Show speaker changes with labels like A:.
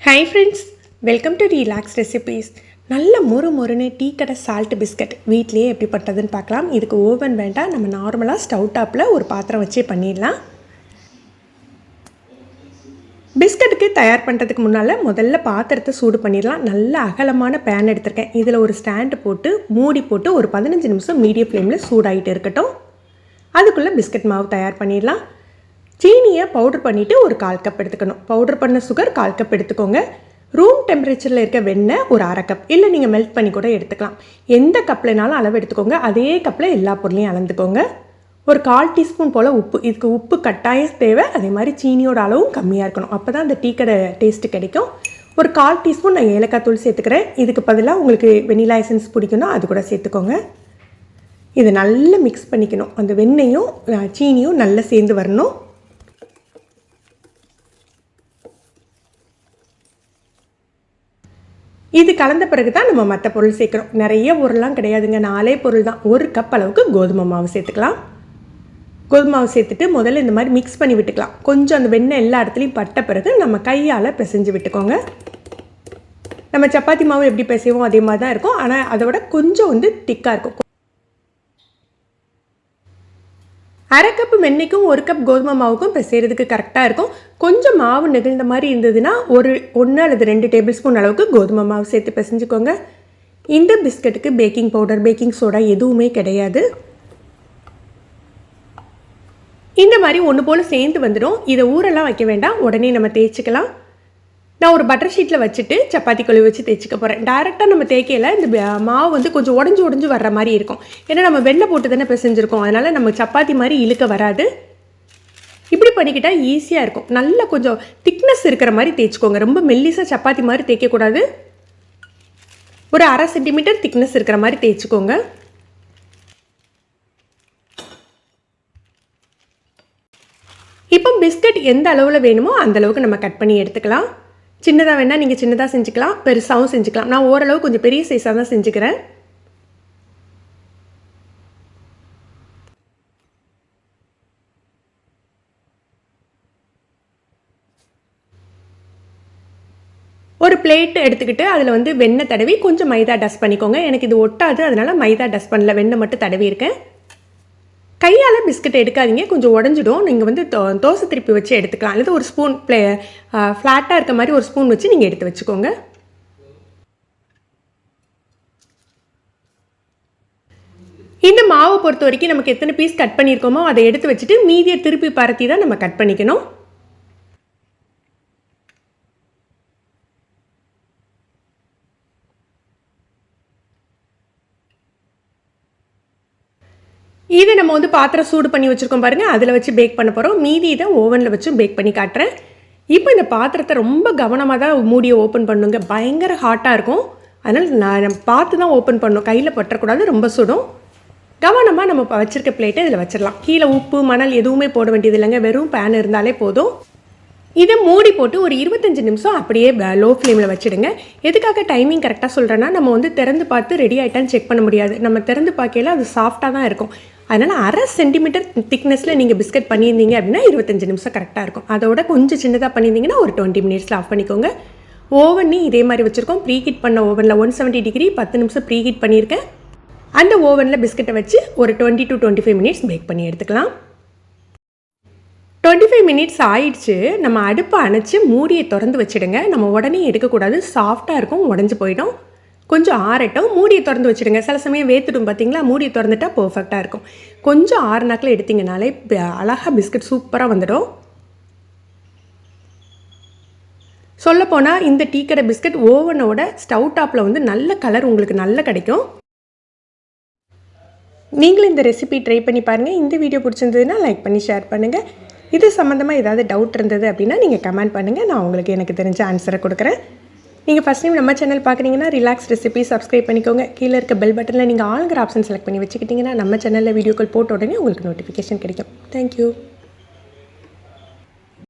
A: Hi friends, welcome to Relax Recipes. நல்ல மொறுமொறுன்னு tea கடை salt biscuit வீட்லயே எப்படி பண்ணுறதுன்னு பார்க்கலாம். இதுக்கு ஓவன் வேண்டாம், நம்ம நார்மலாக ஸ்டவ் டாப்பில் ஒரு பாத்திரம் வச்சே பண்ணிடலாம். பிஸ்கட்டுக்கு தயார் பண்ணுறதுக்கு முன்னால் முதல்ல பாத்திரத்தை சூடு பண்ணிடலாம். நல்ல அகலமான பேன் எடுத்திருக்கேன். இதில் ஒரு ஸ்டாண்டு போட்டு மூடி போட்டு ஒரு 15 நிமிஷம் மீடியம் ஃப்ளேமில் சூடாகிட்டு இருக்கட்டும். அதுக்குள்ளே பிஸ்கட் மாவு தயார் பண்ணிடலாம். சீனியை பவுடர் பண்ணிவிட்டு ஒரு 1/4 கப் எடுத்துக்கணும். பவுடர் பண்ண சுகர் 1/4 கப் எடுத்துக்கோங்க. ரூம் டெம்பரேச்சரில் இருக்க வெண்ணெய் ஒரு 1/2 கப், இல்லை நீங்கள் மெல்ட் பண்ணி கூட எடுத்துக்கலாம். எந்த கப்லனாலும் அளவு எடுத்துக்கோங்க. அதே கப்பில் எல்லா பொருளையும் அளந்துக்கோங்க. ஒரு 1/4 டீஸ்பூன் போல் உப்பு. இதுக்கு உப்பு கட்டாயம் தேவை. அதே மாதிரி சீனியோட அளவும் கம்மியாக இருக்கணும். அப்போ தான் அந்த டீ கடை டேஸ்ட்டு கிடைக்கும். ஒரு 1/4 டீஸ்பூன் நான் ஏலக்காய் தூள் சேர்த்துக்கிறேன். இதுக்கு பதிலாக உங்களுக்கு வெனிலா எசன்ஸ் பிடிக்குன்னா அது கூட சேர்த்துக்கோங்க. இதை நல்லா மிக்ஸ் பண்ணிக்கணும். அந்த வெண்ணெயும் சீனியும் நல்லா சேர்ந்து வரணும். இது கலந்த பிறகு தான் நம்ம மற்ற பொருள் சேர்க்குறோம். நிறைய பொருள்லாம் கிடையாதுங்க, 4 பொருள் தான். 1 கப் அளவுக்கு கோதுமை மாவு சேர்த்துக்கலாம். கோதுமை மாவு சேர்த்துட்டு முதல்ல இந்த மாதிரி மிக்ஸ் பண்ணி விட்டுக்கலாம். கொஞ்சம் அந்த வெண்ணெய் எல்லா இடத்துலையும் பட்ட பிறகு நம்ம கையால் பிசைஞ்சு விட்டுக்கோங்க. நம்ம சப்பாத்தி மாவு எப்படி பிசைவோம் அதே மாதிரி தான் இருக்கும், ஆனால் அதை விட கொஞ்சம் திக்காக இருக்கும். 1/2 கப் வெண்ணெய்க்கும் 1 கப் கோதுமை மாவுக்கும் பிசைறதுக்கு கரெக்டாக இருக்கும். கொஞ்சம் மாவு நெகிழ்ந்த மாதிரி இருந்ததுன்னா 1 அல்லது 2 டேபிள் ஸ்பூன் அளவுக்கு கோதுமை மாவு சேர்த்து பிசைஞ்சுக்கோங்க. இந்த பிஸ்கட்டுக்கு பேக்கிங் பவுடர், பேக்கிங் சோடா எதுவுமே கிடையாது. இந்த மாதிரி ஒன்று போல் சேர்ந்து வந்துடும். இதை ஊரெல்லாம் வைக்க வேண்டாம், உடனே நம்ம தேய்ச்சிக்கலாம். நான் ஒரு பட்டர் ஷீட்டில் வச்சுட்டு சப்பாத்தி கழுவி வச்சு தேய்ச்சிக்க போகிறேன். டைரெக்டாக நம்ம தேய்க்கையில் இந்த மாவு கொஞ்சம் உடஞ்சி வர்ற மாதிரி இருக்கும். ஏன்னா நம்ம வெண்ணெய் போட்டு தானே பிசைஞ்சிருக்கோம், அதனால் நம்ம சப்பாத்தி மாதிரி இழுக்க வராது. இப்படி பண்ணிக்கிட்டால் ஈஸியாக இருக்கும். நல்லா கொஞ்சம் திக்னஸ் இருக்கிற மாதிரி தேய்ச்சிக்கோங்க. ரொம்ப மெல்லிசாக சப்பாத்தி மாதிரி தேய்க்கக்கூடாது. ஒரு 1/2 சென்டிமீட்டர் திக்னஸ் இருக்கிற மாதிரி தேய்ச்சிக்கோங்க. இப்போ பிஸ்கட் எந்த அளவில் வேணுமோ அந்த அளவுக்கு நம்ம கட் பண்ணி எடுத்துக்கலாம். சின்னதாக வேணால் நீங்கள் சின்னதாக செஞ்சுக்கலாம், பெருசாகவும் செஞ்சுக்கலாம். நான் ஓரளவு கொஞ்சம் பெரிய சைஸாக தான் செஞ்சுக்கிறேன். ஒரு பிளேட் எடுத்துக்கிட்டு அதில் வெண்ணெய் தடவி கொஞ்சம் மைதா டஸ்ட் பண்ணிக்கோங்க. எனக்கு இது ஒட்டாது, அதனால் மைதா டஸ்ட் பண்ணல, வெண்ணெய் மட்டும் தடவி இருக்கேன். கையால் பிஸ்கட் எடுக்காதீங்க, கொஞ்சம் உடஞ்சிடும். நீங்கள் தோசை திருப்பி வச்சு எடுத்துக்கலாம், அல்லது ஒரு ஸ்பூன் ஃப்ளாட்டாக இருக்க மாதிரி ஒரு ஸ்பூன் வச்சு நீங்கள் எடுத்து வச்சுக்கோங்க. இந்த மாவை பொறுத்த வரைக்கும் நமக்கு எத்தனை பீஸ் கட் பண்ணியிருக்கோமோ அதை எடுத்து வச்சுட்டு மீதியை திருப்பி பரத்தி தான் நம்ம கட் பண்ணிக்கணும். இதை நம்ம பாத்திரம் சூடு பண்ணி வச்சுருக்கோம் பாருங்கள், அதில் வச்சு பேக் பண்ண போகிறோம். மீதி இதை ஓவனில் வச்சு பேக் பண்ணி காட்டுறேன். இப்போ இந்த பாத்திரத்தை ரொம்ப கவனமாக தான் மூடியை ஓப்பன் பண்ணுங்க. பயங்கர ஹாட்டாக இருக்கும், அதனால் நான் பார்த்து தான் ஓப்பன் பண்ணணும். கையில் பற்றக்கூடாது, ரொம்ப சுடும். கவனமாக நம்ம வச்சுருக்க பிளேட்டை இதில் வச்சிடலாம். கீழே உப்பு மணல் எதுவுமே போட வேண்டியது இல்லைங்க, வெறும் பேன் இருந்தாலே போதும். இதை மூடி போட்டு ஒரு 25 நிமிஷம் அப்படியே லோ ஃப்ளேமில் வச்சுடுங்க. எதுக்காக டைமிங் கரெக்டாக சொல்கிறேன்னா, நம்ம திறந்து பார்த்து ரெடி ஆகிட்டான்னு செக் பண்ண முடியாது. நம்ம திறந்து பார்க்கையில் அது சாஃப்டாக தான் இருக்கும். அதனால் 1/2 சென்டிமீட்டர் திக்னஸில் நீங்கள் பிஸ்கட் பண்ணியிருந்தீங்க அப்படின்னா 25 நிமிஷம் கரெக்டாக இருக்கும். அதோட கொஞ்சம் சின்னதாக பண்ணியிருந்தீங்கன்னா ஒரு 20 மினிட்ஸில் ஆஃப் பண்ணிக்கோங்க. ஓவனே இதே மாதிரி வச்சுருக்கோம். ப்ரீஹீட் பண்ண ஓவனில் 170 டிகிரி 10 நிமிஷம் ப்ரீஹீட் பண்ணியிருக்கேன். அந்த ஓவனில் பிஸ்கட்டை வச்சு ஒரு 20 to 25 மினிட்ஸ் பேக் பண்ணி எடுத்துக்கலாம். 25 மினிட்ஸ் ஆயிடுச்சு. நம்ம அடுப்பை அணைச்சி மூடியை திறந்து வச்சுடுங்க. நம்ம உடனே எடுக்கக்கூடாது, சாஃப்டாக இருக்கும், உடஞ்சி போயிடும். கொஞ்சம் ஆறட்டும், மூடியை திறந்து வச்சுடுங்க. சில சமயம் வேத்துடும் பார்த்தீங்களா, மூடியை திறந்துட்டா பர்ஃபெக்டாக இருக்கும். கொஞ்சம் ஆறுநாக்கில் எடுத்திங்கனாலே அழகாக பிஸ்கட் சூப்பராக வந்துடும். சொல்லப்போனால் இந்த டீ கடை பிஸ்கட் ஓவனோட ஸ்டவ் டாப்பில் நல்ல கலர் உங்களுக்கு நல்லா கிடைக்கும். நீங்களும் இந்த ரெசிபி ட்ரை பண்ணி பாருங்கள். இந்த வீடியோ பிடிச்சிருந்ததுன்னா லைக் பண்ணி ஷேர் பண்ணுங்கள். இது சம்மந்தமாக ஏதாவது டவுட் இருந்தது அப்படின்னா நீங்கள் கமெண்ட் பண்ணுங்கள். நான் உங்களுக்கு எனக்கு தெரிஞ்ச ஆன்சரை கொடுக்குறேன். நீங்கள் ஃபஸ்ட் டைம் நம்ம சேனல் பார்க்குறீங்கன்னா ரிலாக்ஸ் ரெசிபி சப்ஸ்கிரைப் பண்ணிக்கோங்க. கீழே இருக்க பெல் பட்டனில் நீங்கள் ஆளுங்கிற ஆப்ஷன் செலக்ட் பண்ணி வச்சுக்கிட்டிங்கன்னா நம்ம சேனலில் வீடியோக்கள் போட்ட உடனே உங்களுக்கு நோட்டிஃபிகேஷன் கிடைக்கும். தேங்க்யூ.